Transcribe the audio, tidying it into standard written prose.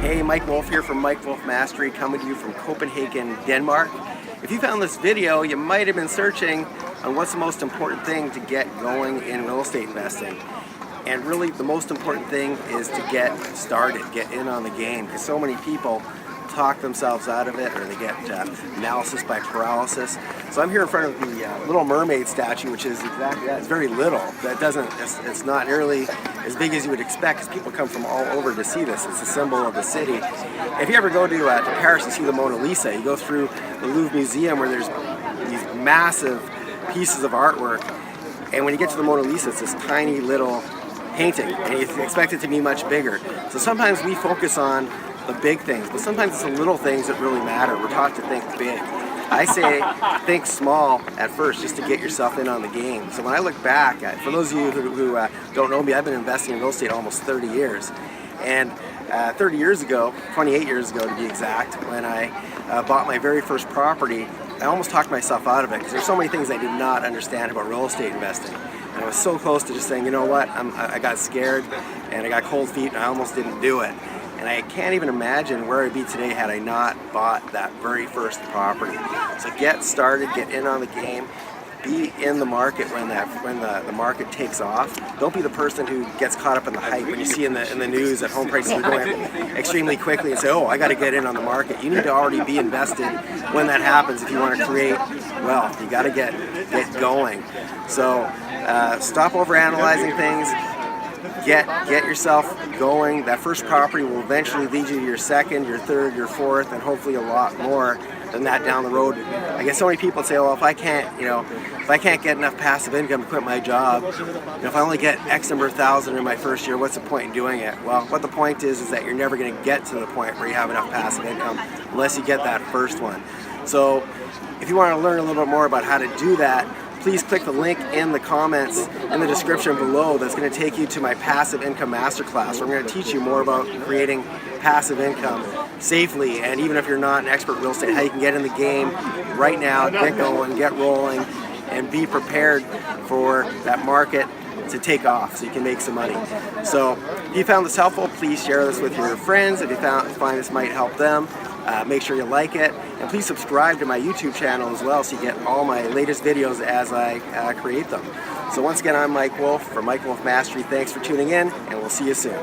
Hey, Mike Wolf here from Mike Wolf Mastery, coming to you from Copenhagen, Denmark. If you found this video, you might have been searching on what's the most important thing to get going in real estate investing. And really the most important thing is to get started, get in on the game, because so many people talk themselves out of it, or they get analysis by paralysis. So I'm here in front of the Little Mermaid statue, which is exactly that. It's very little. It's not nearly as big as you would expect, because people come from all over to see this. It's a symbol of the city. If you ever go to Paris and see the Mona Lisa, you go through the Louvre Museum where there's these massive pieces of artwork, and when you get to the Mona Lisa, it's this tiny little painting, and you expect it to be much bigger. So sometimes we focus on the big things, but sometimes it's the little things that really matter. We're taught to think big. I say think small at first, just to get yourself in on the game. So when I look back at, for those of you who don't know me, I've been investing in real estate almost 30 years. And 30 years ago, 28 years ago to be exact, when I bought my very first property, I almost talked myself out of it, because there's so many things I did not understand about real estate investing. And I was so close to just saying, you know what, I got scared and I got cold feet and I almost didn't do it. And I can't even imagine where I'd be today had I not bought that very first property. So get started, get in on the game, be in the market when the market takes off. Don't be the person who gets caught up in the hype when you see in the news that home prices are going up extremely quickly and say, oh, I got to get in on the market. You need to already be invested when that happens if you want to create wealth. You got to get going. So stop overanalyzing things. Get yourself going. That first property will eventually lead you to your second, your third, your fourth, and hopefully a lot more than that down the road. I guess so many people say, well, if I can't get enough passive income to quit my job, if I only get X number of thousand in my first year, what's the point in doing it? Well, what the point is that you're never going to get to the point where you have enough passive income unless you get that first one. So if you want to learn a little bit more about how to do that, please click the link in the comments in the description below. That's going to take you to my passive income masterclass, where I'm going to teach you more about creating passive income safely, and even if you're not an expert in real estate, how you can get in the game right now, get going, get rolling, and be prepared for that market to take off so you can make some money. So if you found this helpful, please share this with your friends. If you find this might help them, make sure you like it, and please subscribe to my YouTube channel as well so you get all my latest videos as I create them. So once again, I'm Mike Wolf from Mike Wolf Mastery. Thanks for tuning in, and we'll see you soon.